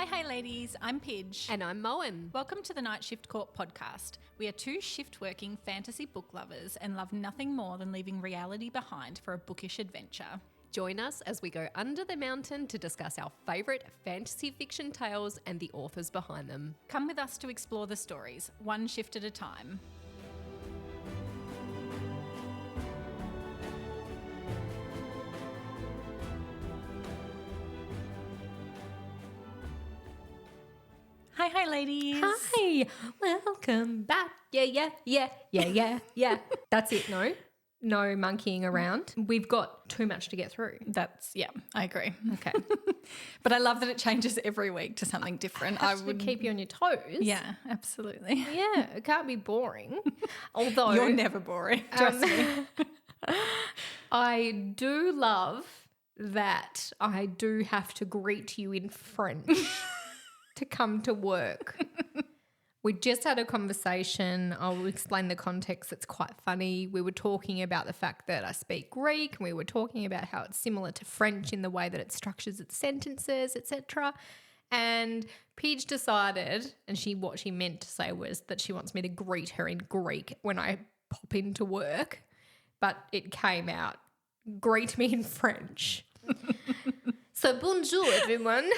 Hi ladies, I'm Pidge. And I'm Moen. Welcome to the Night Shift Court podcast. We are two shift-working fantasy book lovers and love nothing more than leaving reality behind for a bookish adventure. Join us as we go under the mountain to discuss our favourite fantasy fiction tales and the authors behind them. Come with us to explore the stories, one shift at a time. Hi ladies. Hi, welcome back. Yeah. That's it, no? No monkeying around. We've got too much to get through. I agree. Okay. But I love that it changes every week to something different. I would keep you on your toes. Yeah, absolutely. Yeah, it can't be boring. Although You're never boring, trust me. I do love that I do have to greet you in French to come to work. We just had a conversation. I'll explain the context. It's quite funny. We were talking about the fact that I speak Greek, and we were talking about how it's similar to French in the way that it structures its sentences, etc. And Pidge decided, and what she meant to say was that she wants me to greet her in Greek when I pop into work, but it came out, greet me in French. So bonjour, everyone.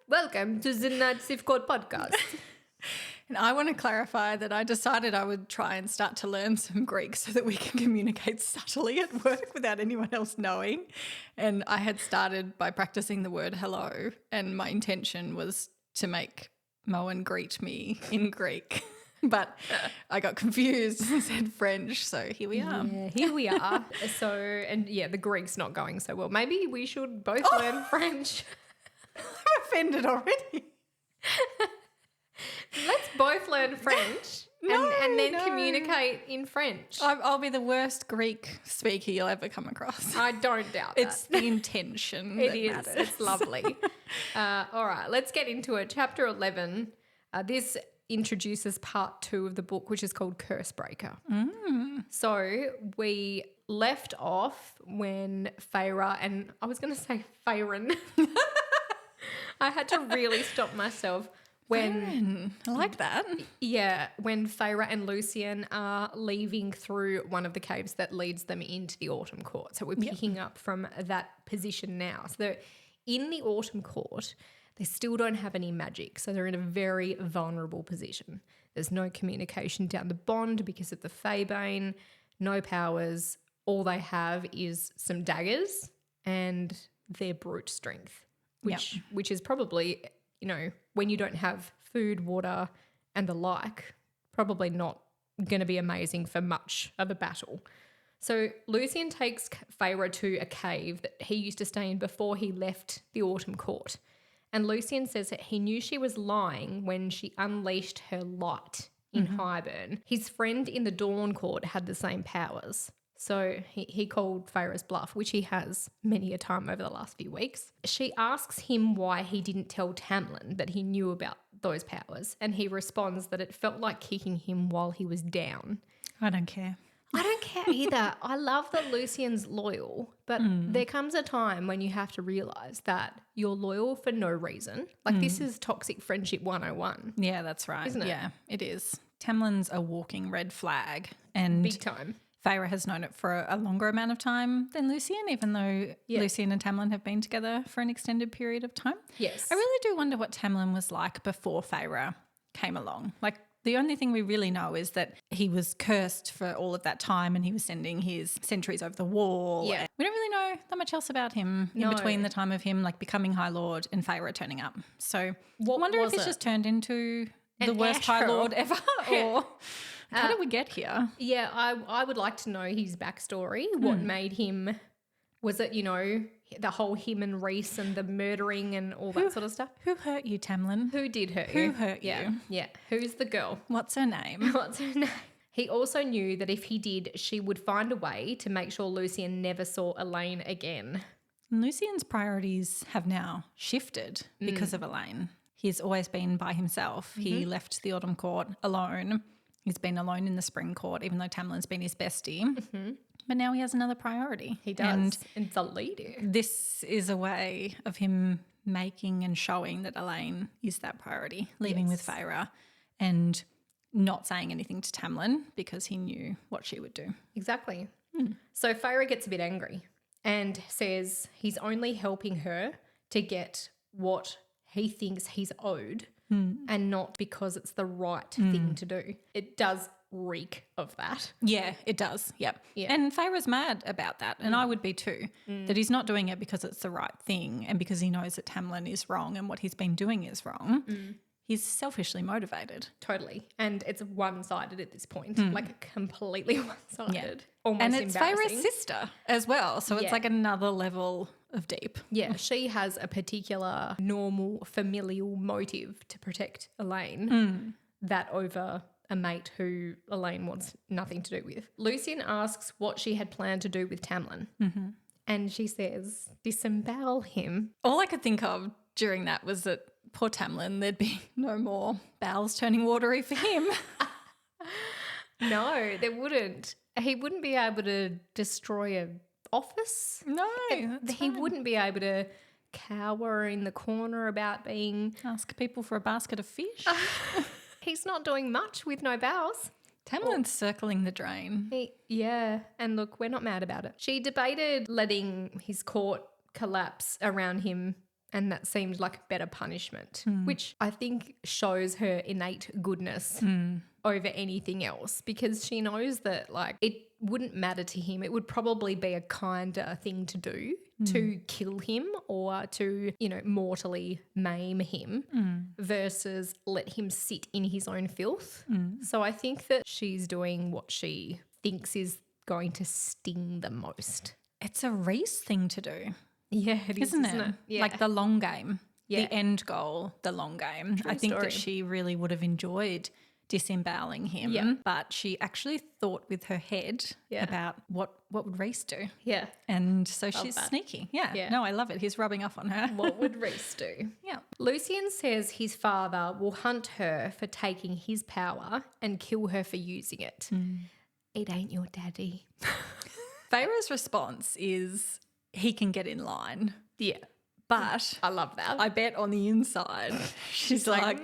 Welcome to the Night Shift Court podcast. And I want to clarify that I decided I would try and start to learn some Greek so that we can communicate subtly at work without anyone else knowing. And I had started by practicing the word hello, and my intention was to make Moen greet me in Greek. But I got confused and said French, so here we are. Yeah, here we are. The Greek's not going so well. Maybe we should both learn French. I'm offended already. Let's both learn French and then communicate in French. I'll be the worst Greek speaker you'll ever come across. I don't doubt It's the intention It that is. matters. It's lovely. All right, let's get into it. Chapter 11. This introduces part 2 of the book, which is called Cursebreaker. So we left off when Feyre, and I was going to say Feyren. I had to really stop myself. I like that. Yeah, when Feyre and Lucien are leaving through one of the caves that leads them into the Autumn Court. So we're picking up from that position now. So they're in the Autumn Court. They still don't have any magic, so they're in a very vulnerable position. There's no communication down the bond because of the Faebane, no powers. All they is some daggers and their brute strength, which is probably, when you don't have food, water and the like, probably not going to be amazing for much of a battle. So Lucien takes Feyre to a cave that he used to stay in before he left the Autumn Court. And Lucien says that he knew she was lying when she unleashed her light in Highburn. His friend in the Dawn Court had the same powers. So he called Feyre's bluff, which he has many a time over the last few weeks. She asks him why he didn't tell Tamlin that he knew about those powers. And he responds that it felt like kicking him while he was down. I don't care. I don't care either. I love that Lucien's loyal, but there comes a time when you have to realise that you're loyal for no reason. Like this is toxic friendship 101. Yeah, that's right. Isn't it? Yeah, it is. Tamlin's a walking red flag, and Big time. Feyre has known it for a longer amount of time than Lucien, even though Lucien and Tamlin have been together for an extended period of time. Yes. I really do wonder what Tamlin was like before Feyre came along. Like, the only thing we really know is that he was cursed for all of that time and he was sending his sentries over the wall. Yeah. We don't really know that much else about him in between the time of him becoming High Lord and Feyre turning up. So I wonder if he's just turned into the worst High Lord ever, or how did we get here? Yeah, I would like to know his backstory. What made him, was it, the whole him and Rhys and the murdering and all that sort of stuff? Who hurt you, Tamlin? Who did hurt you? Who hurt you? Yeah. Who's the girl? What's her name? What's her name? He also knew that if he did, she would find a way to make sure Lucien never saw Elaine again. Lucien's priorities have now shifted because of Elaine. He's always been by himself. He left the Autumn Court alone. He's been alone in the Spring Court, even though Tamlin's been his bestie. But now he has another priority. He does. And it's a lady. This is a way of him making and showing that Elaine is that priority, leaving with Yes. Feyre and not saying anything to Tamlin because he knew what she would do. Exactly. So Feyre gets a bit angry and says he's only helping her to get what he thinks he's owed and not because it's the right thing to do. It does reek of that. Yeah, it does. Yep. Yeah. And Feyre's mad about that, and I would be too, that he's not doing it because it's the right thing and because he knows that Tamlin is wrong and what he's been doing is wrong. He's selfishly motivated. Totally. And it's one-sided at this point, like completely one-sided. Almost And it's embarrassing. Feyre's sister as well, so it's Yeah. like another level of deep. Yeah, she has a particular normal familial motive to protect Elaine, that over a mate who Elaine wants nothing to do with. Lucien asks what she had planned to do with Tamlin. And she says, disembowel him. All I could think of during that was that poor Tamlin, there'd be no more bowels turning watery for him. No, there wouldn't. He wouldn't be able to destroy a office. No, that's He fine. wouldn't be able to cower in the corner about being... Ask people for a basket of fish. He's not doing much with no bowels. Tamlin's circling the drain. Yeah, and look, we're not mad about it. She debated letting his court collapse around him, and that seemed like a better punishment, which I think shows her innate goodness over anything else, because she knows that like it wouldn't matter to him. It would probably be a kinder thing to do to kill him or to, you know, mortally maim him versus let him sit in his own filth. So I think that she's doing what she thinks is going to sting the most. It's a race thing to do, Yeah, it is, isn't it? Yeah. Like the long game, Yeah. the end goal, the long game. I think story. that she really would have enjoyed disemboweling him, Yeah. but she actually thought with her head Yeah. about what would Reese do. Yeah. And so she's that. sneaky. Yeah. Yeah. No, I love it. He's rubbing off on her. What would Reese do? Yeah. Lucien says his father will hunt her for taking his power and kill her for using it. It ain't your daddy. Feyre's response is he can get in line, Yeah. but I love that. I bet on the inside she's like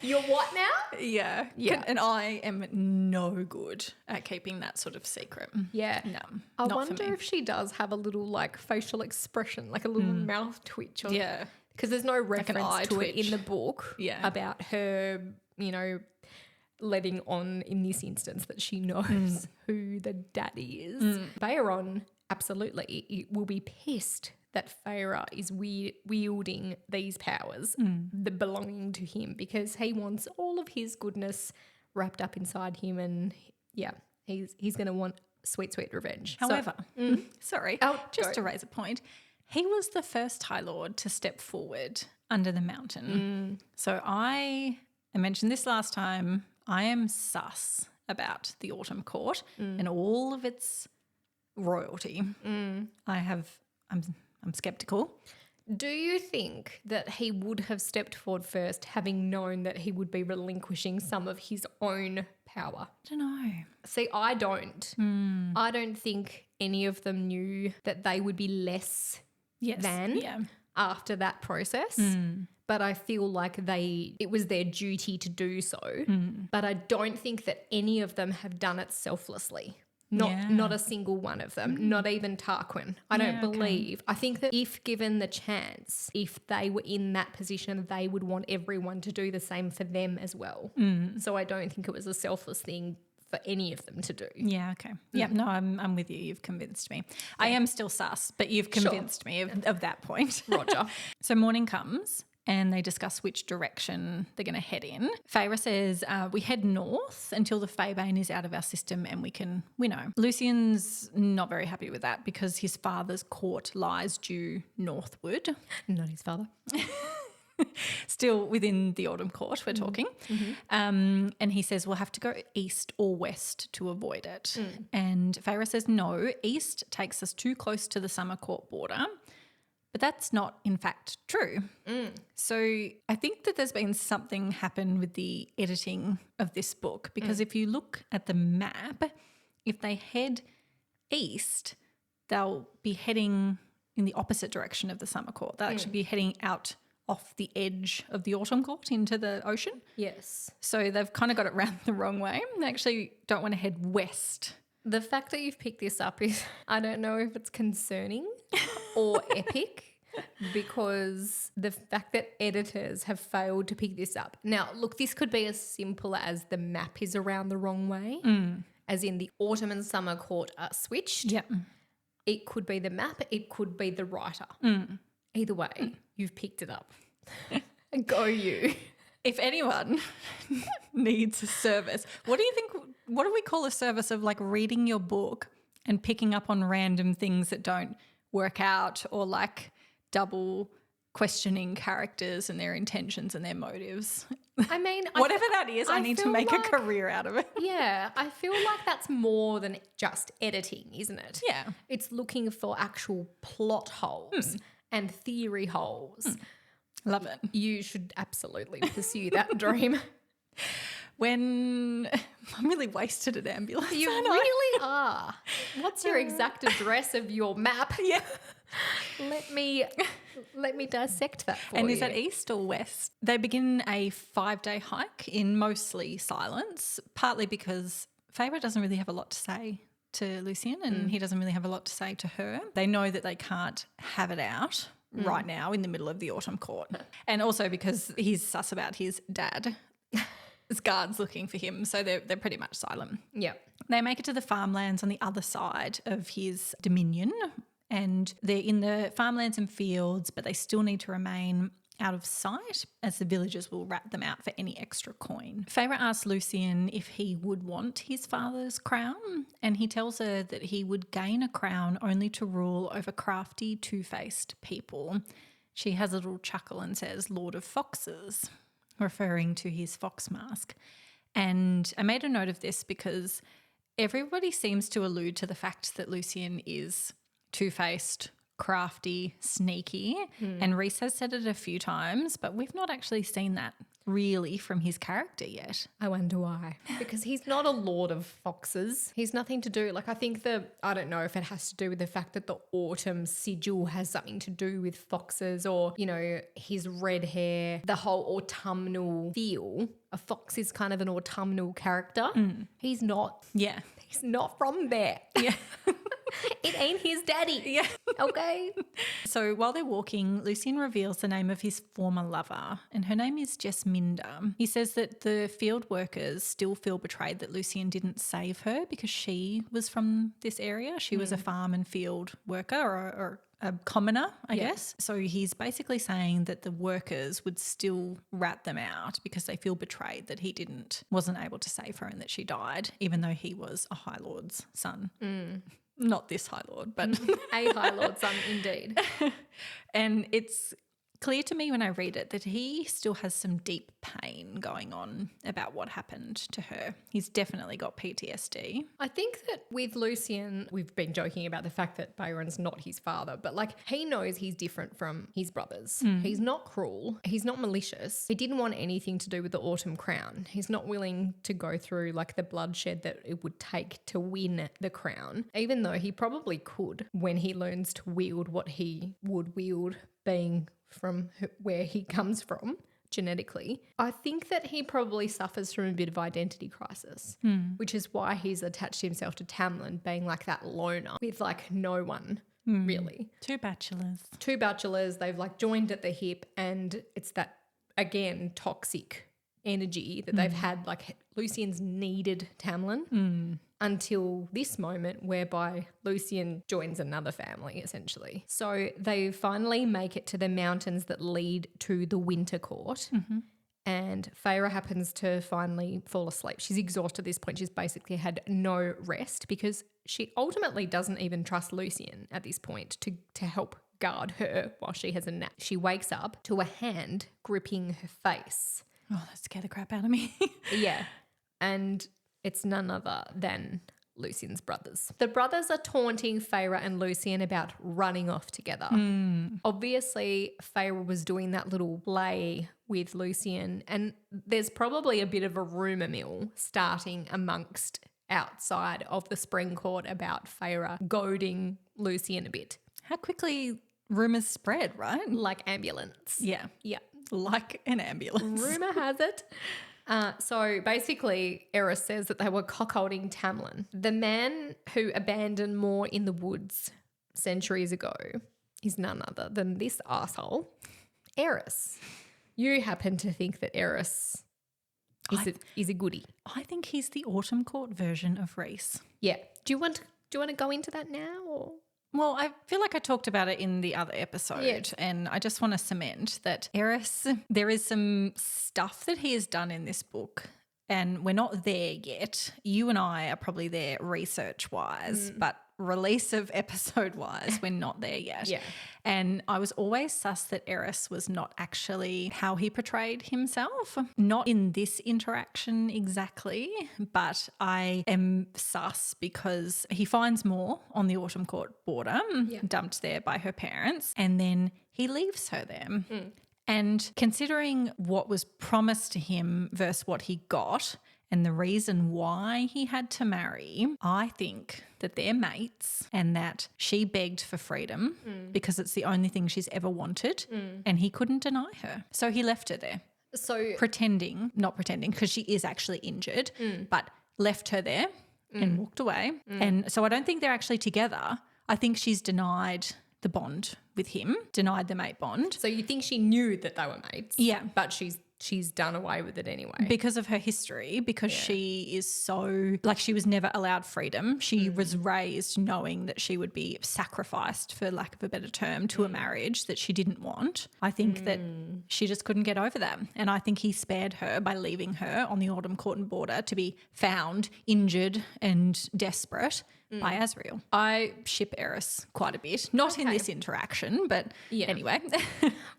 You're what now? yeah. Yeah. And I am no good at keeping that sort of secret. Yeah. No, I not wonder for me. if she does have a little like facial expression, like a little mouth twitch. Yeah. Because there's no reference eye to it twitch. in the book Yeah. about her, you know, letting on in this instance that she knows who the daddy is. Bayron absolutely will be pissed that Feyre is wielding these powers that belonging to him, because he wants all of his goodness wrapped up inside him, and yeah, he's going to want sweet revenge. So- However, sorry, Oh, just go. to raise a point, he was the first High Lord to step forward under the mountain. So I mentioned this last time, I am sus about the Autumn Court and all of its royalty. I'm skeptical. Do you think that he would have stepped forward first, having known that he would be relinquishing some of his own power? I don't know. See, I don't. I don't think any of them knew that they would be less Yes. than Yeah. after that process. But I feel like it was their duty to do so. But I don't think that any of them have done it selflessly. Not a single one of them, not even Tarquin. I don't believe. I think that if given the chance, if they were in that position, they would want everyone to do the same for them as well. So I don't think it was a selfless thing for any of them to do. Yeah, okay. Yeah, no, I'm with you. You've convinced me. I am still sus, but you've convinced me of that point. Roger. So morning comes and they discuss which direction they're going to head in. Feyre says, we head north until the Faebane is out of our system and we know. Lucien's not very happy with that because his father's court lies due northward. Not his father. Still within the Autumn Court, we're talking. And he says we'll have to go east or west to avoid it. And Feyre says no, east takes us too close to the Summer Court border. But that's not, in fact, true. So I think that there's been something happen with the editing of this book, because if you look at the map, if they head east, they'll be heading in the opposite direction of the summer court. They'll actually be heading out off the edge of the autumn court into the ocean. Yes. So they've kind of got it round the wrong way. They actually don't want to head west. The fact that you've picked this up is, I don't know if it's concerning or epic, because the fact that editors have failed to pick this up. Now, look, this could be as simple as the map is around the wrong way, as in the autumn and summer court are switched. Yep. It could be the map. It could be the writer. Either way, you've picked it up. Go you. If anyone needs a service, what do we call a service of like reading your book and picking up on random things that don't work out, or like double questioning characters and their intentions and their motives? I mean, whatever that is, I need to make a career out of it. Yeah, I feel like that's more than just editing, isn't it? Yeah. It's looking for actual plot holes and theory holes. Love it. You should absolutely pursue that dream. When I'm really wasted at ambulance. You really are. What's your exact address of your map? Yeah. Let me dissect that for you. And is that east or west? They begin a 5-day hike in mostly silence, partly because Feyre doesn't really have a lot to say to Lucien, and he doesn't really have a lot to say to her. They know that they can't have it out right now in the middle of the autumn court. And also because he's sus about his dad. There's guards looking for him, so they're pretty much silent. Yeah. They make it to the farmlands on the other side of his dominion, and they're in the farmlands and fields, but they still need to remain out of sight as the villagers will rat them out for any extra coin. Feyre asks Lucien if he would want his father's crown, and he tells her that he would gain a crown only to rule over crafty, two-faced people. She has a little chuckle and says, Lord of Foxes, referring to his fox mask. And I made a note of this because everybody seems to allude to the fact that Lucien is two-faced, crafty, sneaky, and Rhys has said it a few times, but we've not actually seen that really from his character yet. I wonder why. Because he's not a lord of foxes. He's nothing to do. Like, I think I don't know if it has to do with the fact that the autumn sigil has something to do with foxes, or, you know, his red hair, the whole autumnal feel. A fox is kind of an autumnal character. He's not. Yeah. He's not from there. Yeah. It ain't his daddy. Yeah. Okay. So while they're walking, Lucien reveals the name of his former lover, and her name is Jesminda. He says that the field workers still feel betrayed that Lucien didn't save her because she was from this area. She was a farm and field worker, or a commoner, I guess. So he's basically saying that the workers would still rat them out because they feel betrayed that he wasn't able to save her and that she died, even though he was a High Lord's son. Not this High Lord, but A High Lord son, indeed. And it's clear to me when I read it that he still has some deep pain going on about what happened to her. He's definitely got PTSD. I think that with Lucien, we've been joking about the fact that Bayron's not his father, but like, he knows he's different from his brothers. He's not cruel. He's not malicious. He didn't want anything to do with the Autumn Crown. He's not willing to go through like the bloodshed that it would take to win the crown, even though he probably could when he learns to wield what he would wield, being from where he comes from genetically. I think that he probably suffers from a bit of identity crisis, which is why he's attached himself to Tamlin, being like that loner with like no one really. Two bachelors, they've like joined at the hip, and it's that, again, toxic energy that they've had. Like, Lucien's needed Tamlin until this moment whereby Lucien joins another family, essentially. So they finally make it to the mountains that lead to the Winter Court, and Feyre happens to finally fall asleep. She's exhausted at this point. She's basically had no rest because she ultimately doesn't even trust Lucien at this point to help guard her while she has a nap. She wakes up to a hand gripping her face. Oh, that scared the crap out of me. Yeah. And it's none other than Lucien's brothers. The brothers are taunting Feyre and Lucien about running off together. Obviously, Feyre was doing that little play with Lucien, and there's probably a bit of a rumour mill starting amongst outside of the Spring Court about Feyre goading Lucien a bit. How quickly rumours spread, right? Like ambulance. Yeah. Yeah. Like an ambulance. Rumour has it. So basically, Eris says that they were cuckolding Tamlin. The man who abandoned Moore in the woods centuries ago is none other than this arsehole, Eris. You happen to think that Eris is a goodie. I think he's the Autumn Court version of Rhys. Yeah. Do you want to go into that now or? Well, I feel like I talked about it in the other episode, and I just want to cement that Eris, there is some stuff that he has done in this book, and we're not there yet. You and I are probably there research-wise, but release of episode-wise, we're not there yet. Yeah. And I was always sus that Eris was not actually how he portrayed himself. Not in this interaction exactly, but I am sus because he finds Moore on the Autumn Court border, dumped there by her parents, and then he leaves her there. And considering what was promised to him versus what he got and the reason why he had to marry, I think that they're mates and that she begged for freedom because it's the only thing she's ever wanted and he couldn't deny her. So he left her there. So not pretending because she is actually injured, but left her there and walked away. And so I don't think they're actually together. I think she's denied the bond with him, denied the mate bond. So you think she knew that they were mates? Yeah. But she's done away with it anyway. Because of her history, because she is so, like, she was never allowed freedom. She was raised knowing that she would be sacrificed, for lack of a better term, to a marriage that she didn't want. I think that she just couldn't get over that. And I think he spared her by leaving her on the Autumn Court and border to be found, injured and desperate by Asriel. I ship Eris quite a bit. Not in this interaction, but anyway.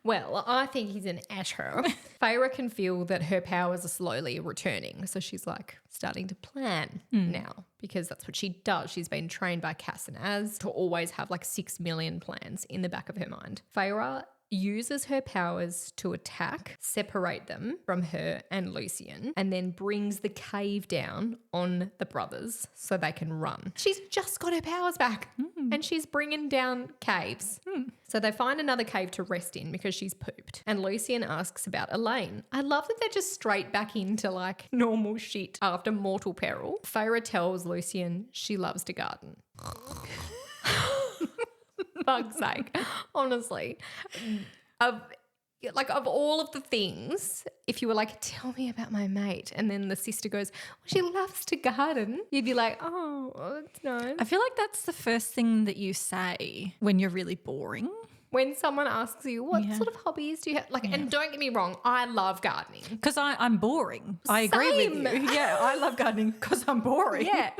Well, I think he's an asshole. Feyre can feel that her powers are slowly returning. So she's like starting to plan now because that's what she does. She's been trained by Cass and Az to always have like 6 million plans in the back of her mind. Feyre uses her powers to attack, separate them from her and Lucien, and then brings the cave down on the brothers so they can run. She's just got her powers back and she's bringing down caves. So they find another cave to rest in because she's pooped. And Lucien asks about Elaine. I love that they're just straight back into like normal shit after mortal peril. Feyre tells Lucien she loves to garden. Fuck's sake, honestly. Of all of the things, if you were like, tell me about my mate, and then the sister goes, well, she loves to garden, you'd be like, oh, that's nice. I feel like that's the first thing that you say when you're really boring. When someone asks you, what sort of hobbies do you have? And don't get me wrong, I love gardening. Because I'm boring. I agree with you. Yeah, I love gardening because I'm boring. Yeah.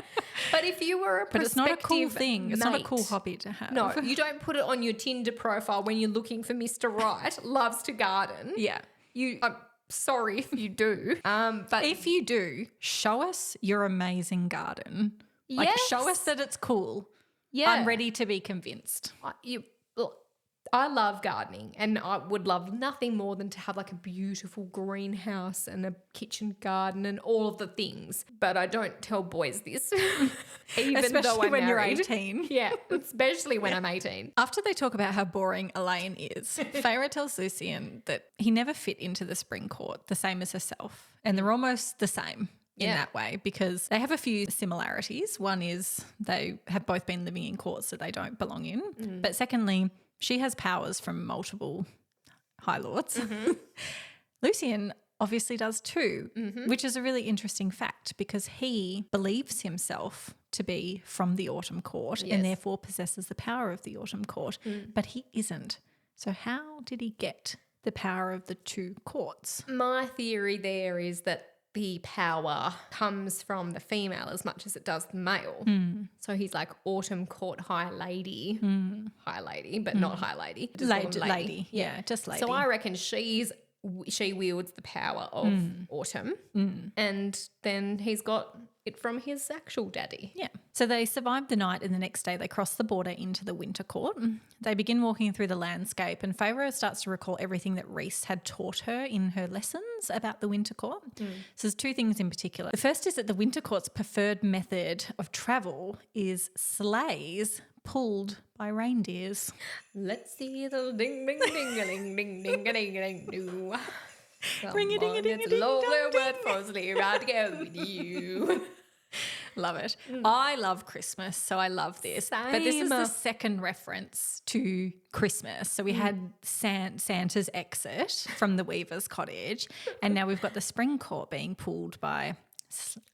But if you were a prospective But it's not a cool thing. It's not a mate, cool hobby to have. No, you don't put it on your Tinder profile when you're looking for Mr. Right, loves to garden. Yeah. I'm sorry if you do. But if you do, show us your amazing garden. Like, show us that it's cool. Yeah. I'm ready to be convinced. I love gardening and I would love nothing more than to have like a beautiful greenhouse and a kitchen garden and all of the things. But I don't tell boys this, even especially though I'm when married. you're 18. Yeah, especially when I'm 18. After they talk about how boring Elaine is, Feyre tells Lucien that he never fit into the Spring Court, the same as herself. And they're almost the same in that way because they have a few similarities. One is they have both been living in courts that they don't belong in. But secondly, she has powers from multiple High Lords. Lucien obviously does too, which is a really interesting fact because he believes himself to be from the Autumn Court and therefore possesses the power of the Autumn Court, but he isn't. So how did he get the power of the two courts? My theory there is that the power comes from the female as much as it does the male. So he's like Autumn Court High Lady, but not High Lady. Just Lady. Yeah, just lady. So I reckon she wields the power of Autumn and then he's got it from his actual daddy. Yeah. So they survive the night and the next day they cross the border into the Winter Court. They begin walking through the landscape and Feyre starts to recall everything that Rhys had taught her in her lessons about the Winter Court. So there's two things in particular. The first is that the Winter Court's preferred method of travel is sleighs pulled by reindeers. Let's see the ding ding ding a ding ding ding a ding a ding do. Ring a ding a ding a It's ding lovely dong word ding. for sleep right to go with you. Love it. I love Christmas, so I love this. But this is the Same. second reference to Christmas. So we had Santa's exit from the Weaver's cottage, and now we've got the spring court being pulled by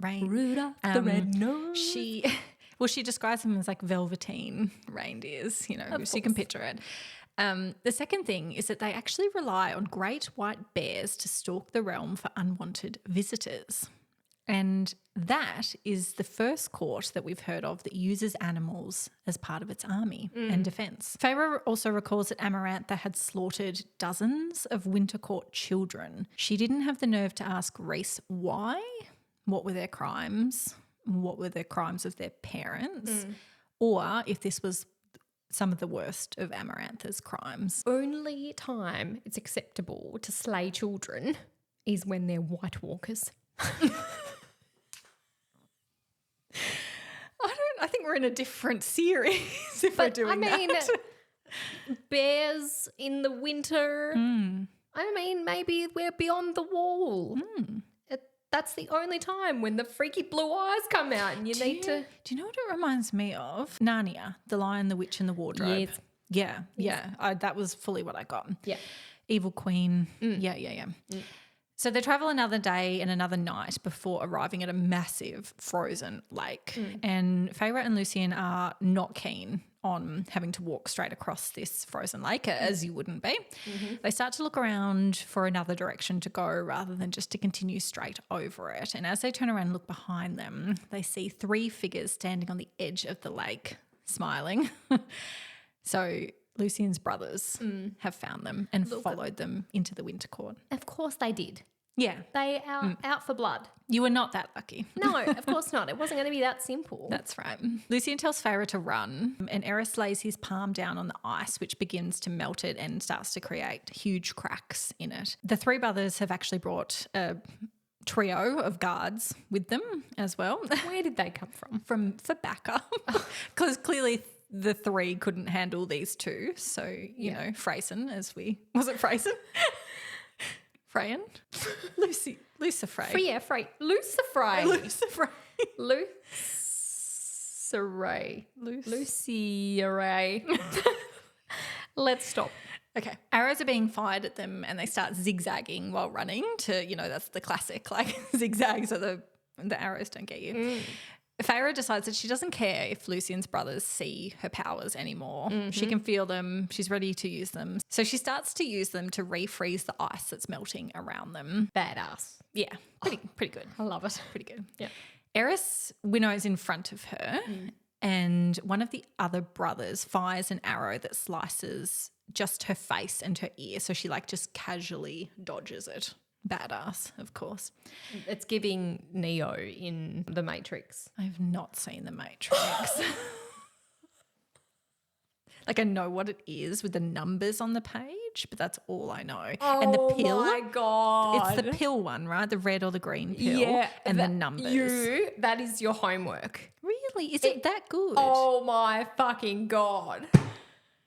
rain. Rudolph the red-nosed. She describes them as like velveteen reindeers, you know, so you can picture it. The second thing is that they actually rely on great white bears to stalk the realm for unwanted visitors. And that is the first court that we've heard of that uses animals as part of its army and defence. Feyre also recalls that Amarantha had slaughtered dozens of Winter Court children. She didn't have the nerve to ask Rhys why, what were their crimes, what were the crimes of their parents, or if this was some of the worst of Amarantha's crimes. Only time it's acceptable to slay children is when they're White Walkers. I think we're in a different series if we're doing that. Bears in the winter. I mean, maybe we're beyond the wall. That's the only time when the freaky blue eyes come out and you need to... Do you know what it reminds me of? Narnia, The Lion, the Witch and the Wardrobe. Yes. Yeah. That was fully what I got. Yeah. Evil Queen. Yeah. So they travel another day and another night before arriving at a massive frozen lake. And Feyre and Lucien are not keen on having to walk straight across this frozen lake, as you wouldn't be. They start to look around for another direction to go rather than just to continue straight over it. And as they turn around and look behind them, they see 3 figures standing on the edge of the lake, smiling. So Lucien's brothers have found them and followed them into the Winter Court. Of course they did. Yeah. They are out for blood. You were not that lucky. No, of course not. It wasn't going to be that simple. That's right. Lucien tells Feyre to run, and Eris lays his palm down on the ice, which begins to melt it and starts to create huge cracks in it. The 3 brothers have actually brought a trio of guards with them as well. Where did they come from? For backup. Because clearly the 3 couldn't handle these 2. So, you know, Freyson was it Freyson? Freyan? Lucifer. Frey. Lucifer. Lucifer. Lucifer. Let's stop. Okay. Arrows are being fired at them and they start zigzagging while running to, you know, that's the classic, like zigzag so the arrows don't get you. Feyre decides that she doesn't care if Lucien's brothers see her powers anymore. She can feel them. She's ready to use them. So she starts to use them to refreeze the ice that's melting around them. Badass. Yeah, pretty good. I love it. Pretty good. Yeah. Eris winnows in front of her and one of the other brothers fires an arrow that slices just her face and her ear. So she like just casually dodges it. Badass, of course. It's giving Neo in The Matrix. I've not seen The Matrix. Like I know what it is with the numbers on the page, but that's all I know. And the pill. Oh my God. It's the pill one, right? The red or the green pill. Yeah. And the numbers. That is your homework. Really? Is it that good? Oh my fucking God.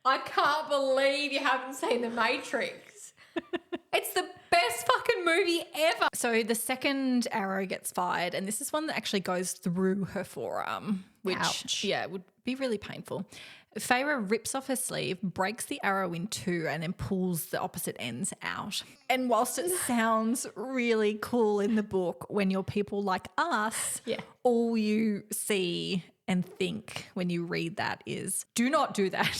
I can't believe you haven't seen The Matrix. It's the best fucking movie ever. So the second arrow gets fired, and this is one that actually goes through her forearm, which Ouch. would be really painful. Feyre rips off her sleeve, breaks the arrow in 2, and then pulls the opposite ends out. And whilst it sounds really cool in the book, when you're people like us, all you see and think when you read that is, do not do that.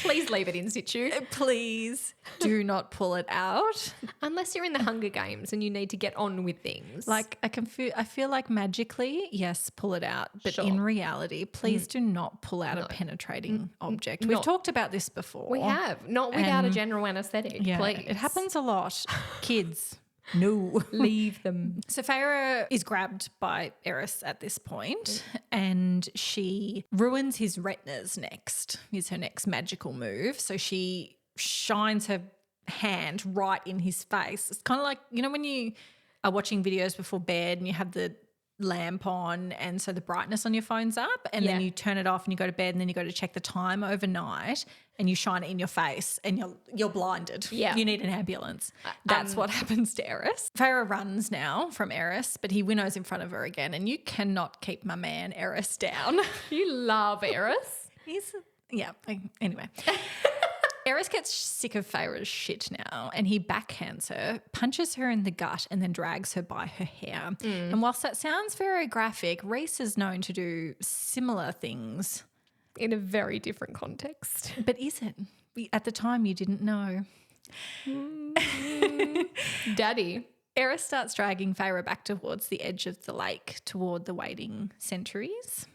Please leave it in situ. Please do not pull it out. Unless you're in the Hunger Games and you need to get on with things. Like I feel like magically, yes, pull it out. But Sure. in reality, please do not pull out a penetrating object. We've talked about this before. We have. Not without a general anaesthetic, Yeah, please. it happens a lot. Kids, no. Leave them. So Feyre is grabbed by Eris at this point and she ruins his retinas next, is her next magical move. So she shines her hand right in his face. It's kind of like, you know, when you are watching videos before bed and you have the lamp on, and so the brightness on your phone's up, and then you turn it off and you go to bed, and then you go to check the time overnight and you shine it in your face and you're blinded. Yeah. You need an ambulance. That's what happens to Eris. Feyre runs now from Eris, but he winnows in front of her again, and you cannot keep my man Eris down. You love Eris. Anyway. Eris gets sick of Feyre's shit now, and he backhands her, punches her in the gut, and then drags her by her hair. And whilst that sounds very graphic, Rhys is known to do similar things. In a very different context. But is it? At the time, you didn't know. Daddy. Eris starts dragging Feyre back towards the edge of the lake, toward the waiting sentries.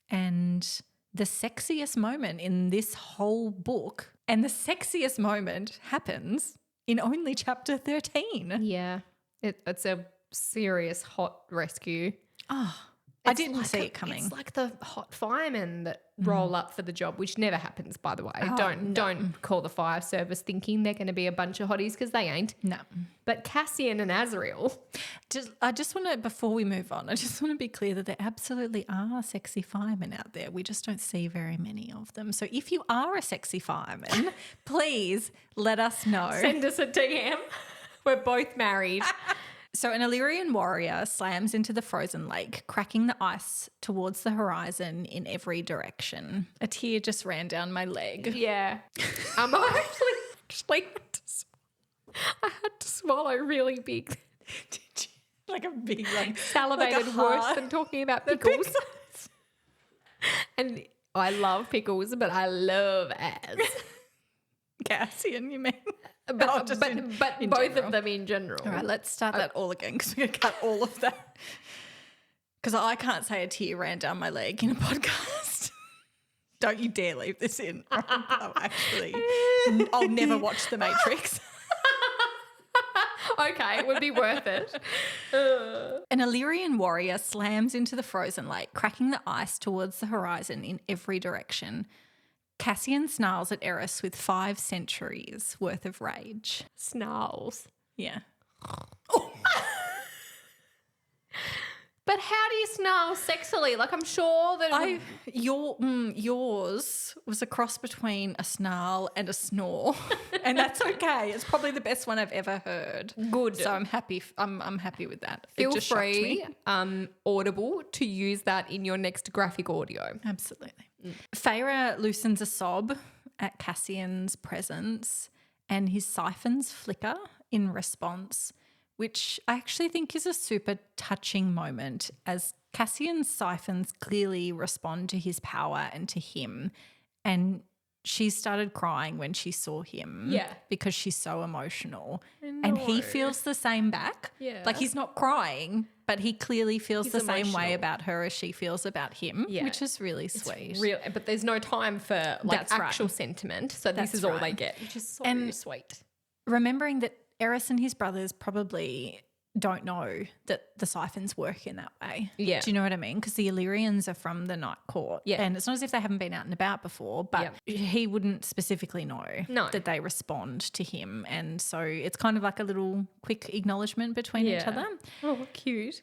And the sexiest moment in this whole book, and the sexiest moment happens in only chapter 13. Yeah. It's a serious hot rescue. Oh, I didn't see it coming. It's like the hot firemen that roll up for the job, which never happens, by the way. Don't call the fire service thinking they're going to be a bunch of hotties, because they ain't. No. But Cassian and Azriel. I just want to, before we move on, I just want to be clear that there absolutely are sexy firemen out there. We just don't see very many of them. So if you are a sexy fireman, please let us know. Send us a DM. We're both married. So an Illyrian warrior slams into the frozen lake, cracking the ice towards the horizon in every direction. A tear just ran down my leg. Yeah. I had to swallow really big. Did you? Like a big, salivated worse than talking about pickles. And I love pickles, but I love Az. Cassian, you mean? But both general. Of them in general. All right, let's start that all again, because we're going to cut all of that. Because I can't say a tear ran down my leg in a podcast. Don't you dare leave this in. I'll never watch The Matrix. Okay, it would be worth it. An Illyrian warrior slams into the frozen lake, cracking the ice towards the horizon in every direction. Cassian snarls at Eris with 5 centuries worth of rage. Snarls. Yeah. But how do you snarl sexily? Like, I'm sure that yours was a cross between a snarl and a snore, and that's okay. It's probably the best one I've ever heard. Good. So I'm happy. I'm happy with that. Feel free, Audible, to use that in your next graphic audio. Absolutely. Feyre loosens a sob at Cassian's presence, and his siphons flicker in response, which I actually think is a super touching moment, as Cassian's siphons clearly respond to his power and to him. And she started crying when she saw him. Yeah. Because she's so emotional. And he feels the same back. Yeah. Like, he's not crying, but he clearly feels the same way emotional. about her as she feels about him, Yeah. which is really sweet. Real, but there's no time for That's actual right. sentiment. So That's this is all right. they get, which is so sweet. Remembering that Eris and his brothers probably don't know that the siphons work in that way. Yeah. Do you know what I mean? Because the Illyrians are from the Night Court. Yeah. And it's not as if they haven't been out and about before, but he wouldn't specifically know that they respond to him. And so it's kind of like a little quick acknowledgement between each other. Oh, cute.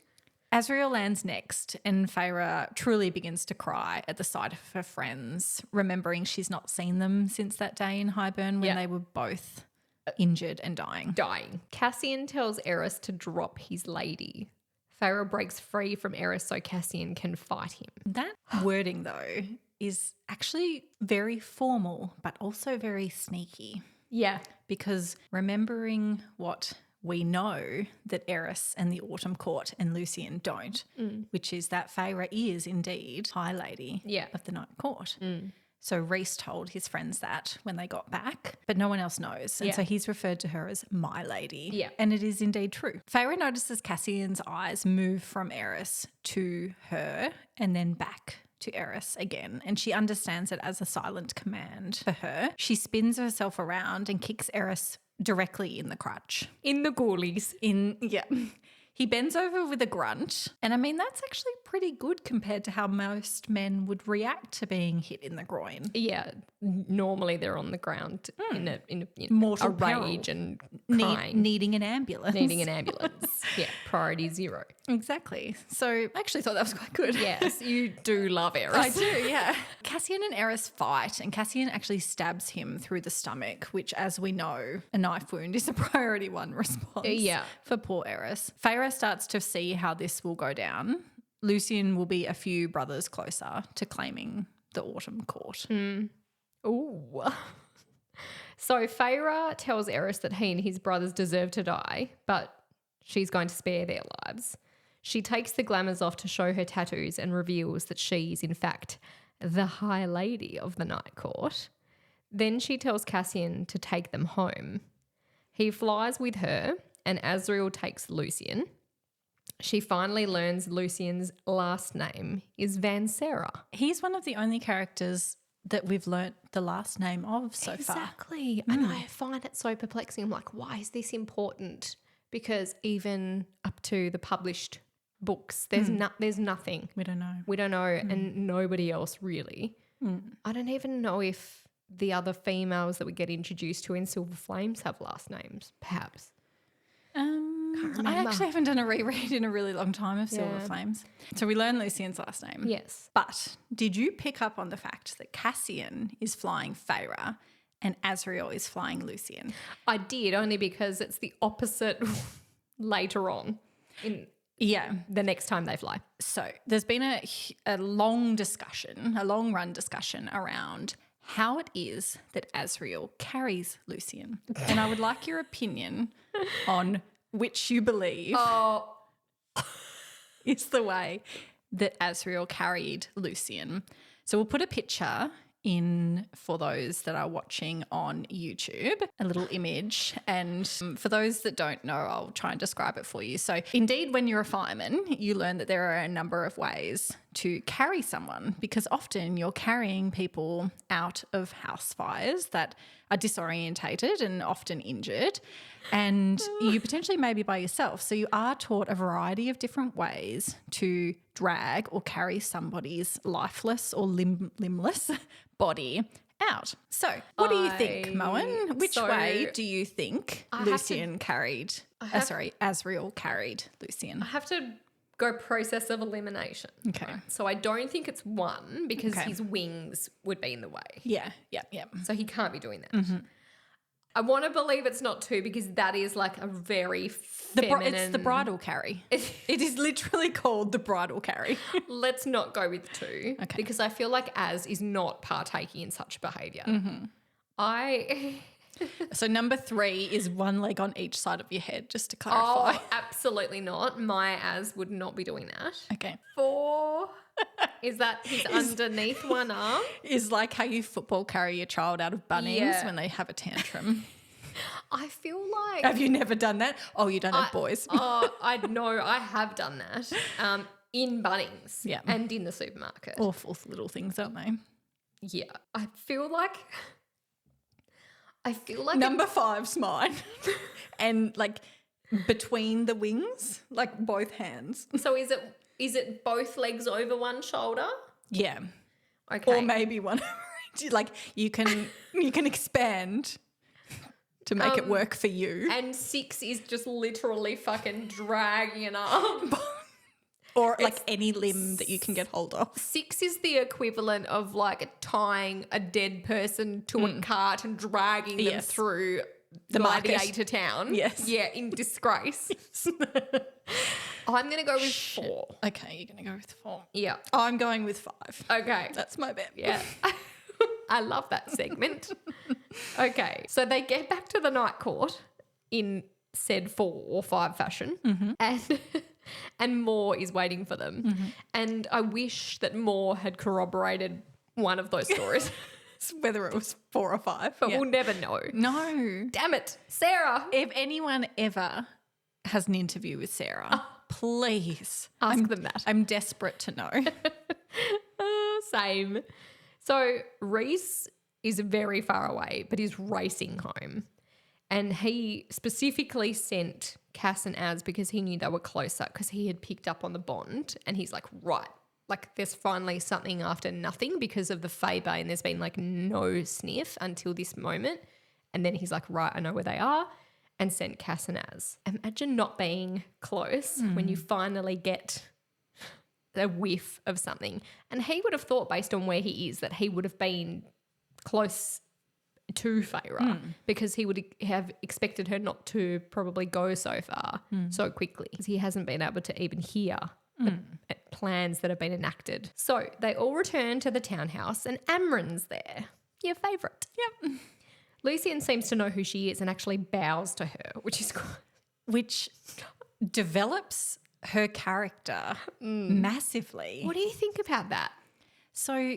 Azriel lands next, and Feyre truly begins to cry at the sight of her friends, remembering she's not seen them since that day in Highburn when they were both injured and dying. Cassian tells Eris to drop his lady. Feyre breaks free from Eris so Cassian can fight him. That wording, though, is actually very formal, but also very sneaky. Yeah. Because remembering what we know that Eris and the Autumn Court and Lucien don't, which is that Feyre is indeed High Lady of the Night Court. So Rhys told his friends that when they got back, but no one else knows. And so he's referred to her as my lady. Yeah. And it is indeed true. Feyre notices Cassian's eyes move from Eris to her and then back to Eris again. And she understands it as a silent command for her. She spins herself around and kicks Eris directly in the crutch. In the ghoulies. He bends over with a grunt. And I mean, that's actually pretty good compared to how most men would react to being hit in the groin. Yeah, normally they're on the ground in a Mortal a peril. rage and crying, Needing an ambulance. needing an ambulance. Yeah, priority 0. Exactly. So I actually thought that was quite good. Yes, you do love Eris. I do, yeah. Cassian and Eris fight, and Cassian actually stabs him through the stomach, which, as we know, a knife wound is a priority 1 response for poor Eris. Feyre starts to see how this will go down. Lucien will be a few brothers closer to claiming the Autumn Court. Ooh. So Feyre tells Eris that he and his brothers deserve to die, but she's going to spare their lives. She takes the glamours off to show her tattoos and reveals that she is, in fact, the High Lady of the Night Court. Then she tells Cassian to take them home. He flies with her, and Azriel takes Lucien. She finally learns Lucien's last name is Van Sarah. He's one of the only characters that we've learnt the last name of so far. Exactly. And I find it so perplexing. I'm like, why is this important? Because even up to the published books, there's nothing. We don't know. We don't know, and nobody else really. I don't even know if the other females that we get introduced to in Silver Flames have last names, perhaps. I actually haven't done a reread in a really long time of Silver Flames. So we learn Lucien's last name. Yes. But did you pick up on the fact that Cassian is flying Feyre and Azriel is flying Lucien? I did, only because it's the opposite later on in the next time they fly. So there's been a long run discussion around how it is that Azriel carries Lucien. And I would like your opinion on which you believe is the way that Azriel carried Lucien. So we'll put a picture in for those that are watching on YouTube, a little image. And for those that don't know, I'll try and describe it for you. So indeed, when you're a fireman, you learn that there are a number of ways to carry someone, because often you're carrying people out of house fires that are disorientated and often injured, and you potentially may be by yourself. So you are taught a variety of different ways to drag or carry somebody's lifeless or limbless body out. So what do you think, Moen? Which way do you think Azriel carried Lucien? I have to go process of elimination. Okay. Right? So I don't think it's 1 because his wings would be in the way. Yeah. So he can't be doing that. I want to believe it's not 2 because that is like a very feminine... It's the bridal carry. It is literally called the bridal carry. Let's not go with 2 because I feel like Az is not partaking in such behaviour. So number 3 is 1 leg on each side of your head, just to clarify. Oh, absolutely not. My Az would not be doing that. Okay. 4 is that his underneath one arm? Is like how you football carry your child out of Bunnings when they have a tantrum. I feel like... Have you never done that? Oh, you don't have boys. I know I have done that in Bunnings and in the supermarket. Awful little things, aren't they? Yeah. I feel like... Number 5's mine. And like between the wings, like both hands. So is it both legs over one shoulder? Yeah. Okay. Or maybe one. Like you can expand to make it work for you. And 6 is just literally fucking dragging an arm. Or like any limb that you can get hold of. 6 is the equivalent of like tying a dead person to a cart and dragging them through the gladiator town. Yes. Yeah, in disgrace. I'm going to go with 4. Okay, you're going to go with 4. Yeah. I'm going with 5. Okay. That's my bet. Yeah. I love that segment. Okay. So they get back to the night court in said 4 or 5 fashion. And Moore is waiting for them. And I wish that Moore had corroborated one of those stories. Whether it was 4 or 5. But we'll never know. No. Damn it. Sarah. If anyone ever has an interview with Sarah, please ask them that. I'm desperate to know. Same. So Reese is very far away, but is racing home. And he specifically sent Cass and Az because he knew they were closer, because he had picked up on the bond, and he's like, right, like there's finally something after nothing because of the Faebane. There's been like no sniff until this moment. And then he's like, right, I know where they are, and sent Cass and Az. Imagine not being close when you finally get a whiff of something. And he would have thought, based on where he is, that he would have been close to Feyre because he would have expected her not to probably go so far so quickly, because he hasn't been able to even hear the plans that have been enacted. So they all return to the townhouse and Amren's there, your favourite. Yep. Lucien seems to know who she is and actually bows to her, which develops her character massively. What do you think about that? So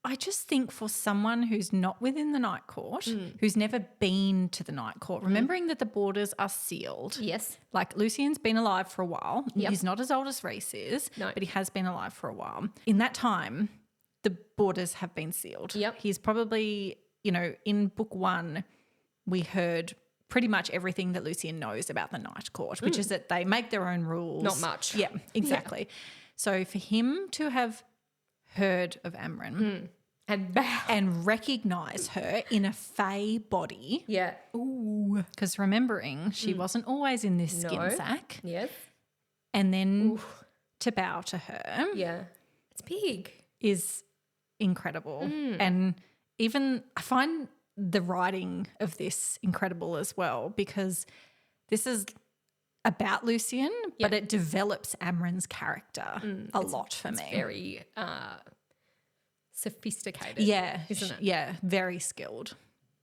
I just think for someone who's not within the Night Court, who's never been to the Night Court, remembering that the borders are sealed. Yes. Like Lucien's been alive for a while. Yep. He's not as old as Rhys is, No. but he has been alive for a while. In that time, the borders have been sealed. Yep. He's probably, in book 1, we heard pretty much everything that Lucien knows about the Night Court, which is that they make their own rules. Not much. Yeah, exactly. Yeah. So for him to have heard of Amren and recognise her in a Fae body. Yeah. Ooh. Because remembering she wasn't always in this skin sack. Yes. And then to bow to her. Yeah. It's big. Is incredible. And even I find the writing of this incredible as well, because this is about Lucien, but it develops Amren's character a lot for me. Very sophisticated. Yeah. Isn't it? Yeah, very skilled.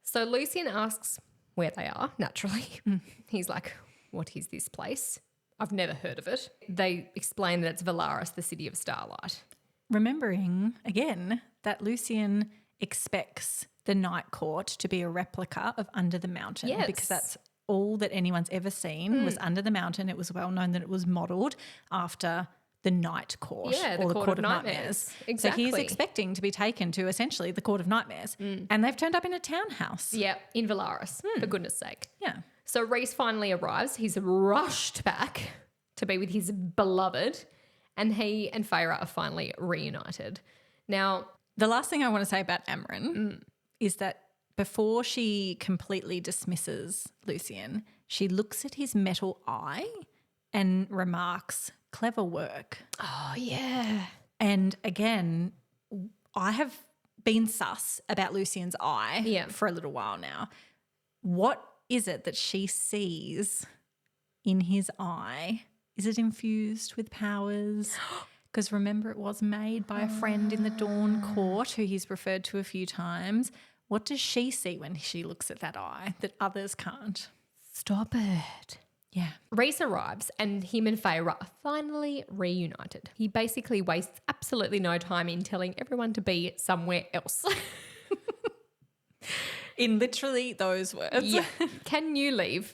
So Lucien asks where they are, naturally. He's like, what is this place? I've never heard of it. They explain that it's Valaris, the city of starlight. Remembering, again, that Lucien expects the Night Court to be a replica of Under the Mountain, because that's all that anyone's ever seen was Under the Mountain. It was well known that it was modelled after the Night Court, or the Court of Nightmares. Exactly. So he's expecting to be taken to essentially the Court of Nightmares, and they've turned up in a townhouse. Yeah, in Valaris, for goodness sake. Yeah. So Rhys finally arrives. He's rushed back to be with his beloved, and he and Feyre are finally reunited. Now, the last thing I want to say about Amren is that before she completely dismisses Lucien, she looks at his metal eye and remarks, "Clever work." oh, yeah. And again, I have been sus about Lucien's eye for a little while now. What is it that she sees in his eye? Is it infused with powers? Because remember, it was made by a friend in the Dawn Court who he's referred to a few times. What does she see when she looks at that eye that others can't? Stop it. Yeah. Rhys arrives and him and Feyre are finally reunited. He basically wastes absolutely no time in telling everyone to be somewhere else. In literally those words. Yeah. Can you leave?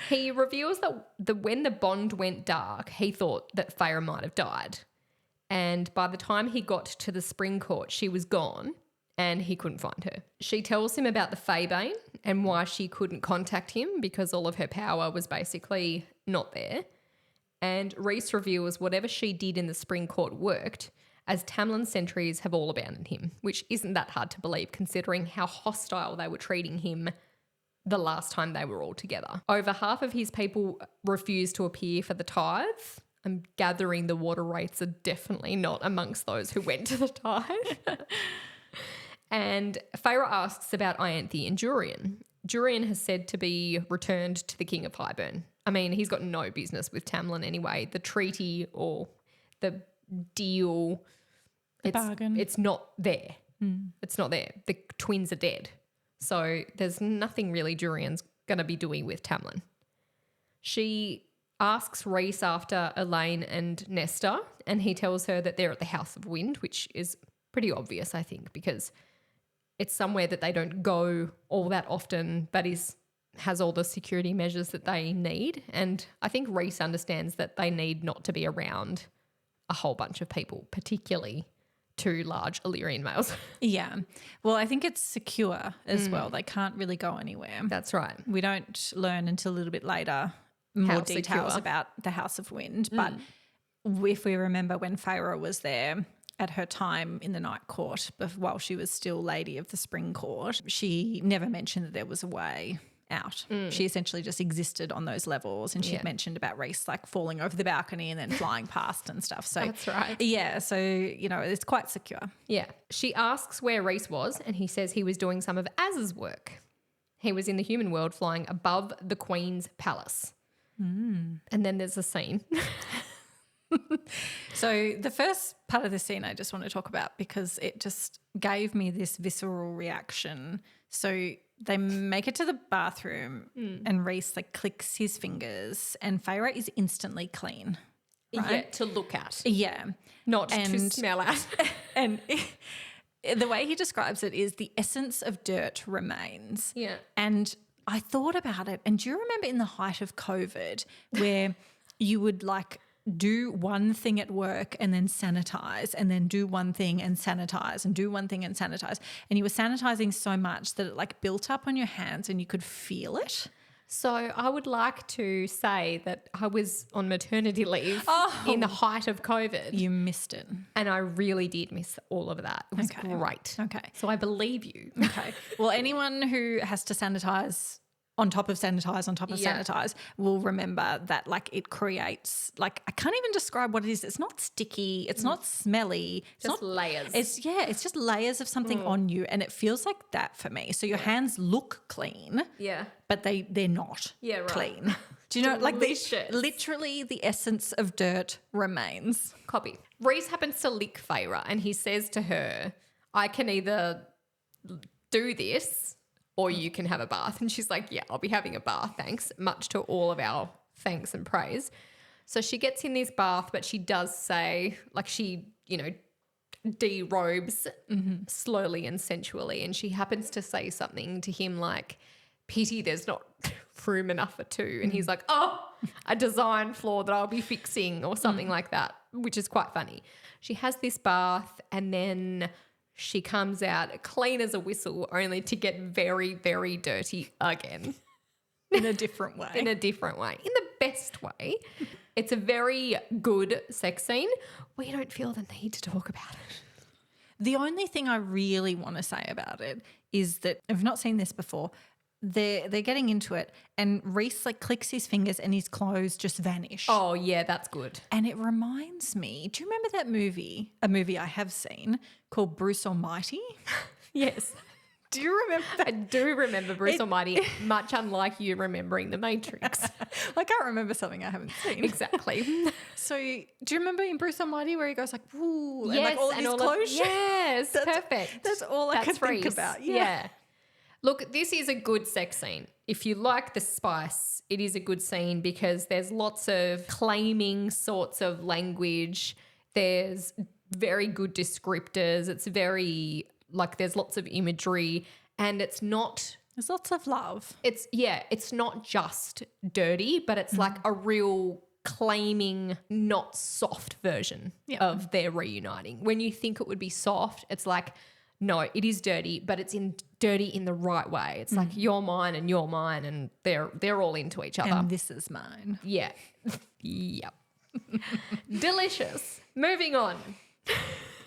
He reveals that when the bond went dark, he thought that Feyre might have died. And by the time he got to the Spring Court, she was gone and he couldn't find her. She tells him about the Faebane and why she couldn't contact him, because all of her power was basically not there. And Rhys reveals whatever she did in the Spring Court worked, as Tamlin's sentries have all abandoned him, which isn't that hard to believe considering how hostile they were treating him the last time they were all together. Over half of his people refused to appear for the tithe. I'm gathering the water wraiths are definitely not amongst those who went to the tithe. And Feyre asks about Ianthe and Jurian. Jurian has said to be returned to the King of Highburn. I mean, he's got no business with Tamlin anyway. The treaty or the deal, bargain. It's not there. It's not there. The twins are dead. So there's nothing really Jurian's going to be doing with Tamlin. She asks Rhys after Elaine and Nesta, and he tells her that they're at the House of Wind, which is pretty obvious, I think, because it's somewhere that they don't go all that often, but has all the security measures that they need. And I think Rhys understands that they need not to be around a whole bunch of people, particularly two large Illyrian males. Yeah. Well, I think it's secure as well. They can't really go anywhere. That's right. We don't learn until a little bit later more How details secure. about the House of Wind. But if we remember when Feyre was there at her time in the Night Court, while she was still Lady of the Spring Court, she never mentioned that there was a way out. She essentially just existed on those levels, and she'd mentioned about Rhys like falling over the balcony and then flying past and stuff. So That's right. Yeah, so it's quite secure. Yeah. She asks where Rhys was, and he says he was doing some of Az's work. He was in the human world flying above the Queen's palace. And then there's a scene. So the first part of the scene I just want to talk about because it just gave me this visceral reaction. So they make it to the bathroom and Rhys like clicks his fingers and Feyre is instantly clean. Right? Yeah, to look at. Yeah. Not to smell at. And the way he describes it is the essence of dirt remains. Yeah. And I thought about it. And do you remember in the height of COVID where you would like do one thing at work and then sanitize and then do one thing and sanitize and do one thing and sanitize. And you were sanitizing so much that it like built up on your hands and you could feel it. So I would like to say that I was on maternity leave in the height of COVID. You missed it. And I really did miss all of that. It was Okay. great. Okay. So I believe you. Okay. Well, anyone who has to sanitize on top of sanitize on top of Yeah. sanitize will remember that like it creates like I can't even describe what it is. It's not sticky. It's not smelly. It's Just not layers. It's just layers of something on you, and it feels like that for me. So your hands look clean, Yeah. but they're not Yeah, right. clean. Do you know Delicious. literally the essence of dirt remains. Copy. Rhys happens to lick Feyre and he says to her, I can either do this or you can have a bath. And she's like, yeah, I'll be having a bath, thanks, much to all of our thanks and praise. So she gets in this bath, but she does say, like she, derobes slowly and sensually. And she happens to say something to him like, pity there's not room enough for two. And he's like, oh, a design flaw that I'll be fixing or something like that, which is quite funny. She has this bath and then she comes out clean as a whistle only to get very, very dirty again. In a different way. In a different way. In the best way. It's a very good sex scene. We don't feel the need to talk about it. The only thing I really want to say about it is that I've not seen this before. They're getting into it and Rhys like clicks his fingers and his clothes just vanish. Oh, yeah, that's good. And it reminds me, do you remember that movie, a movie I have seen called Bruce Almighty? Yes. Do you remember that? I do remember Bruce Almighty, much unlike you remembering The Matrix. I can't remember something I haven't seen. Exactly. So do you remember in Bruce Almighty where he goes like, woo, and Yes, like all and his all clothes? yes, perfect. That's all I could think Rhys. about. Yeah. Look, this is a good sex scene. If you like the spice, it is a good scene because there's lots of claiming sorts of language. There's very good descriptors. It's very, like, there's lots of imagery and it's not... There's lots of love. It's not just dirty, but it's like a real claiming, not soft version of their reuniting. When you think it would be soft, it's like, no, it is dirty, but it's dirty in the right way. It's like you're mine and they're all into each other. And this is mine. Yeah. Yep. Delicious. Moving on.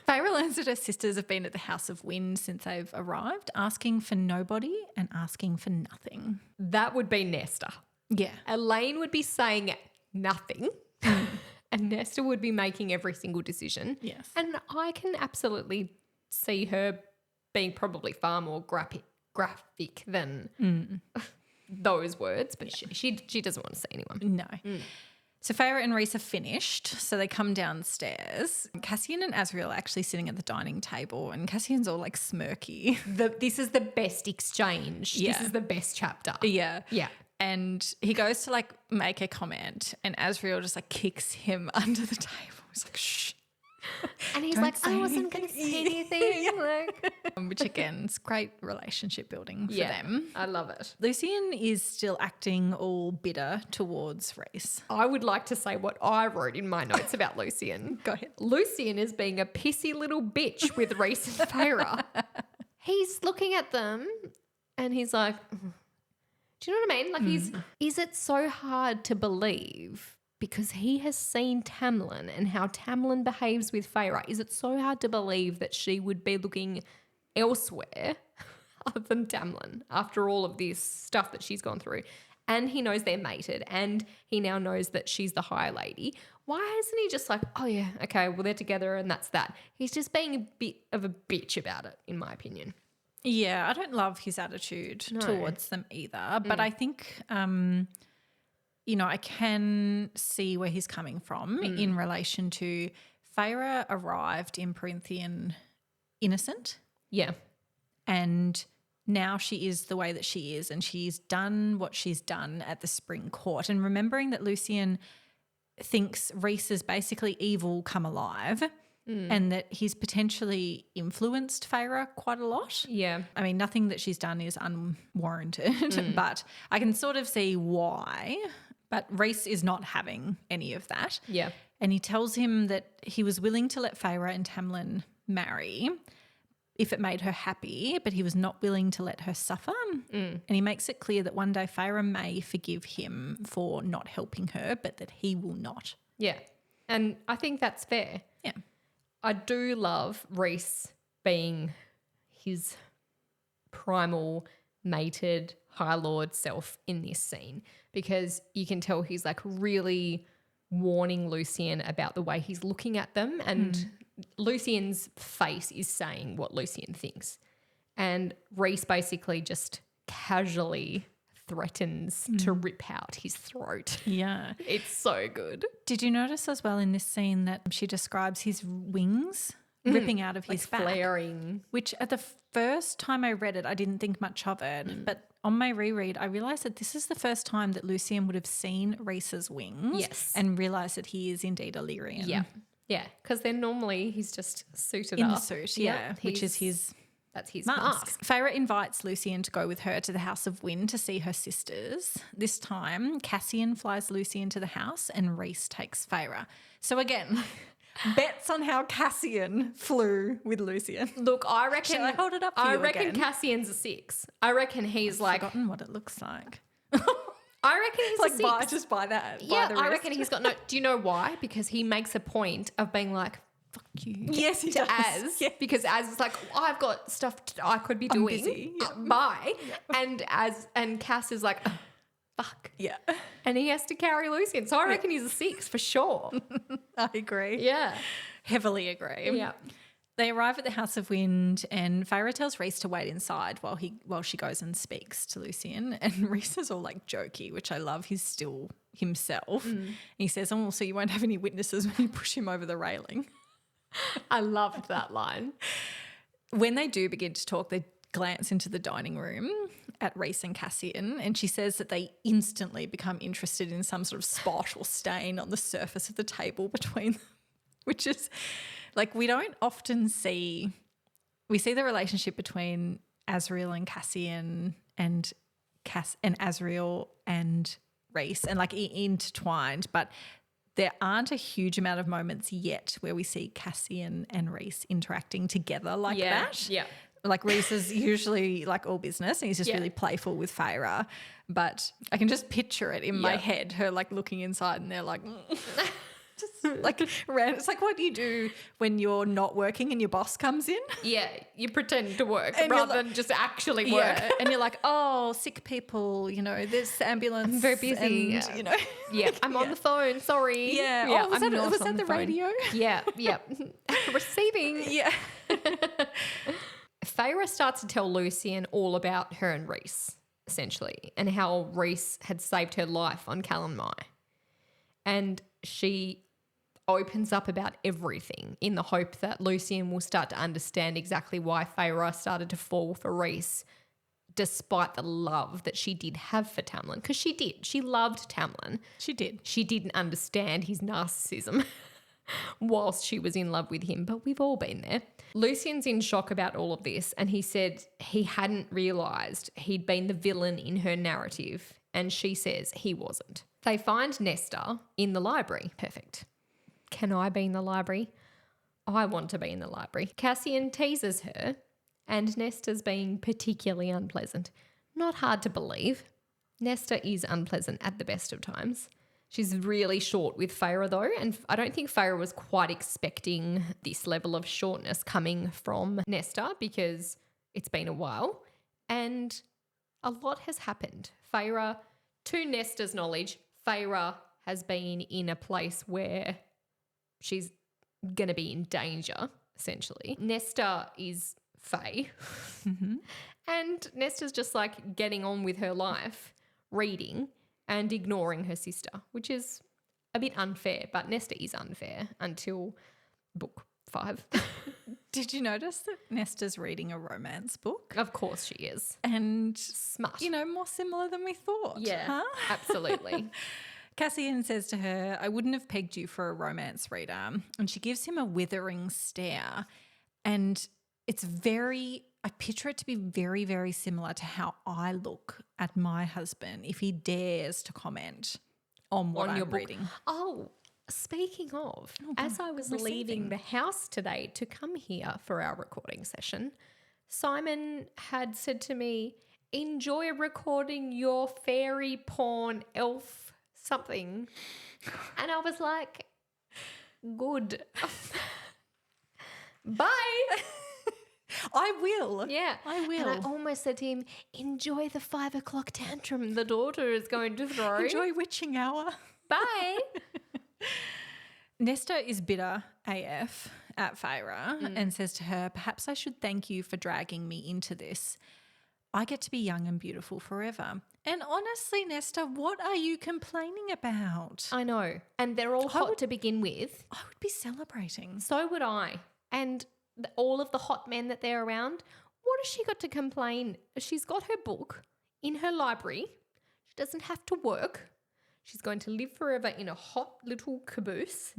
Feyre learns that her sisters have been at the House of Wind since they've arrived, asking for nobody and asking for nothing. That would be Nesta. Yeah. Elaine would be saying nothing and Nesta would be making every single decision. Yes. And I can absolutely see her being probably far more graphic than those words, but she doesn't want to see anyone. No. So Feyre and Rhys are finished, so they come downstairs. Cassian and Asriel are actually sitting at the dining table and Cassian's all like smirky. This is the best exchange. Yeah. This is the best chapter. Yeah. Yeah. And he goes to like make a comment and Asriel just like kicks him under the table. He's like, shh. And he's Don't like, say I wasn't going to say anything. Like, which again is great relationship building for them. I love it. Lucien is still acting all bitter towards Reese. I would like to say what I wrote in my notes about Lucien. Go ahead. Lucien is being a pissy little bitch with Reese and Feyre. He's looking at them and he's like, do you know what I mean? Like is it so hard to believe because he has seen Tamlin and how Tamlin behaves with Feyre? Is it so hard to believe that she would be looking elsewhere other than Tamlin after all of this stuff that she's gone through? And he knows they're mated and he now knows that she's the High Lady. Why isn't he just like, oh yeah, okay, well they're together and that's that? He's just being a bit of a bitch about it, in my opinion. Yeah, I don't love his attitude towards them either. But I think, I can see where he's coming from in relation to Feyre arrived in Perinthian innocent. Yeah. And now she is the way that she is and she's done what she's done at the Spring Court. And remembering that Lucien thinks Reese is basically evil come alive and that he's potentially influenced Feyre quite a lot. Yeah. I mean, nothing that she's done is unwarranted, but I can sort of see why. But Reese is not having any of that. Yeah. And he tells him that he was willing to let Feyre and Tamlin marry if it made her happy, but he was not willing to let her suffer. And he makes it clear that one day Feyre may forgive him for not helping her, but that he will not. Yeah. And I think that's fair. Yeah. I do love Reese being his primal, mated, High Lord self in this scene because you can tell he's like really warning Lucien about the way he's looking at them and Lucien's face is saying what Lucien thinks. And Reese basically just casually threatens to rip out his throat. Yeah. It's so good. Did you notice as well in this scene that she describes his wings ripping out of his back? Flaring. Which at the first time I read it, I didn't think much of it. But on my reread, I realised that this is the first time that Lucien would have seen Reese's wings and realised that he is indeed Illyrian. Yeah. Yeah, because then normally he's just suited In up. the suit, yeah, which is his That's his mask. Feyre invites Lucien to go with her to the House of Wind to see her sisters. This time, Cassian flies Lucien to the house and Reese takes Feyre. So again, bets on how Cassian flew with Lucien. Look, I reckon. Shall I hold it up for I you reckon again? Cassian's a 6. I reckon he's like. Forgotten what it looks like. I reckon he's Like a 6. just by that. Yeah, by the I wrist. reckon he's got no. Do you know why? Because he makes a point of being like, "Fuck you." Yes, he to does. Az, Yeah. because Az is like, I've got stuff I could be doing. busy. Yeah. Bye. And Cass is like, fuck. Yeah, And he has to carry Lucien. So I reckon he's a 6 for sure. I agree. Yeah. Heavily agree. Yeah. They arrive at the House of Wind and Feyre tells Reese to wait inside while she goes and speaks to Lucien. And Reese is all like jokey, which I love. He's still himself. He says, oh, so you won't have any witnesses when you push him over the railing. I loved that line. When they do begin to talk, they glance into the dining room at Reese and Cassian, and she says that they instantly become interested in some sort of spot or stain on the surface of the table between them, which is like we don't often see. We see the relationship between Azriel and Cassian and Azriel and Reese and like intertwined, but there aren't a huge amount of moments yet where we see Cassian and Reese interacting together like that. Yeah. Like Reese is usually like all business and he's just really playful with Feyre. But I can just picture it in my head, her like looking inside and they're like, just like around. It's like what do you do when you're not working and your boss comes in? Yeah. You pretend to work And rather you're than just actually work. Yeah. And you're like, oh, sick people, there's ambulance. I'm very busy. And, Yeah. I'm on the phone. Sorry. Yeah. Yeah. Oh, was that the phone. radio? Yeah. Yeah. Receiving. Yeah. Feyre starts to tell Lucien all about her and Reese, essentially, and how Reese had saved her life on Calanmai. And she opens up about everything in the hope that Lucien will start to understand exactly why Feyre started to fall for Reese, despite the love that she did have for Tamlin. Because she did. She loved Tamlin. She did. She didn't understand his narcissism. whilst she was in love with him, but we've all been there. Lucien's in shock about all of this, and he said he hadn't realised he'd been the villain in her narrative, and she says he wasn't. They find Nesta in the library. Perfect. Can I be in the library? I want to be in the library. Cassian teases her, and Nesta's being particularly unpleasant. Not hard to believe. Nesta is unpleasant at the best of times. She's really short with Feyre though, and I don't think Feyre was quite expecting this level of shortness coming from Nesta because it's been a while and a lot has happened. Feyre, to Nesta's knowledge, Feyre has been in a place where she's going to be in danger, essentially. Nesta is Fae. And Nesta's just like getting on with her life, reading and ignoring her sister, which is a bit unfair, but Nesta is unfair until book 5. Did you notice that Nesta's reading a romance book? Of course she is. And, Smart. more similar than we thought. Yeah, huh? absolutely. Cassian says to her, I wouldn't have pegged you for a romance reader. And she gives him a withering stare. And it's I picture it to be very, very similar to how I look at my husband if he dares to comment on what I'm reading. Oh, speaking of, as I was leaving the house today to come here for our recording session, Simon had said to me, enjoy recording your fairy porn elf something. And I was like, good. Bye. I will. Yeah. I will. And I almost said to him, enjoy the 5 o'clock tantrum the daughter is going to throw. Enjoy witching hour. Bye. Nesta is bitter AF at Feyre and says to her, perhaps I should thank you for dragging me into this. I get to be young and beautiful forever. And honestly, Nesta, what are you complaining about? I know. And they're all hot to begin with. I would be celebrating. So would I. And all of the hot men that they're around, what has she got to complain? She's got her book in her library. She doesn't have to work. She's going to live forever in a hot little caboose.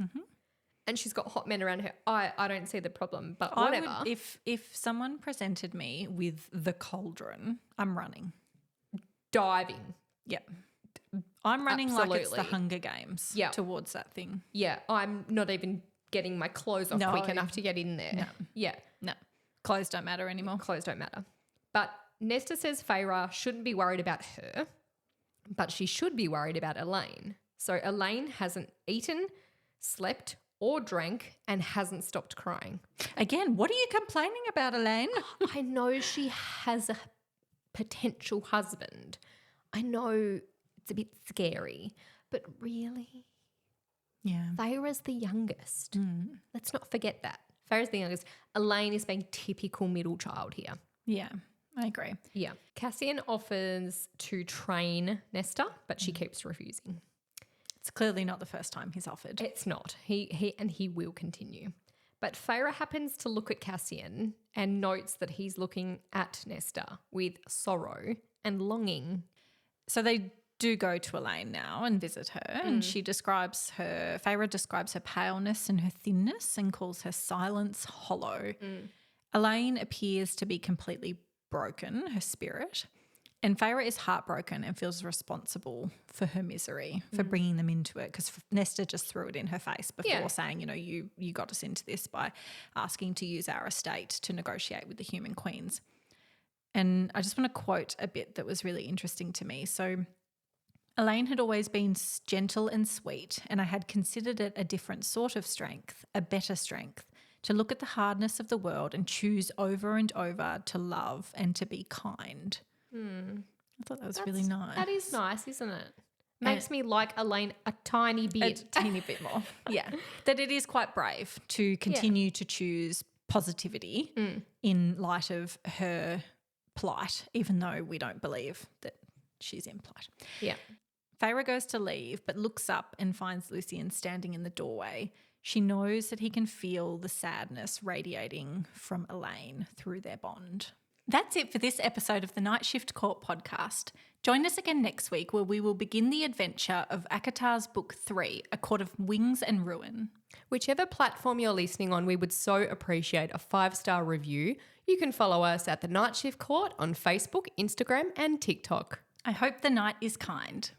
And she's got hot men around her. I don't see the problem, but whatever. If someone presented me with the cauldron, I'm running. Diving. Yeah. I'm running like it's the Absolutely. Hunger Games towards that thing. Yeah, I'm not even getting my clothes off quick enough to get in there. No. Yeah. No. Clothes don't matter anymore. Clothes don't matter. But Nesta says Feyre shouldn't be worried about her, but she should be worried about Elaine. So Elaine hasn't eaten, slept, or drank and hasn't stopped crying. Again, what are you complaining about, Elaine? I know she has a potential husband. I know it's a bit scary, but really, Yeah. Feyre's the youngest. Let's not forget that. Feyre's the youngest. Elaine is being typical middle child here. Yeah, I agree. Yeah. Cassian offers to train Nesta, but she keeps refusing. It's clearly not the first time he's offered. It's not. He will continue. But Feyre happens to look at Cassian and notes that he's looking at Nesta with sorrow and longing. So they do go to Elaine now and visit her, and Feyre describes her paleness and her thinness and calls her silence hollow. Elaine appears to be completely broken, her spirit, and Feyre is heartbroken and feels responsible for her misery, for bringing them into it, because Nesta just threw it in her face before saying, you got us into this by asking to use our estate to negotiate with the human queens. And I just want to quote a bit that was really interesting to me. So Elaine had always been gentle and sweet, and I had considered it a different sort of strength, a better strength, to look at the hardness of the world and choose over and over to love and to be kind. I thought that was really nice. That is nice, isn't it? Makes me like Elaine a tiny bit. A teeny bit more. Yeah. That it is quite brave to continue to choose positivity in light of her plight, even though we don't believe that she's in plight. Yeah. Feyre goes to leave but looks up and finds Lucien standing in the doorway. She knows that he can feel the sadness radiating from Elaine through their bond. That's it for this episode of the Night Shift Court podcast. Join us again next week where we will begin the adventure of ACOTAR's Book 3, A Court of Wings and Ruin. Whichever platform you're listening on, we would so appreciate a 5-star review. You can follow us at The Night Shift Court on Facebook, Instagram and TikTok. I hope the night is kind.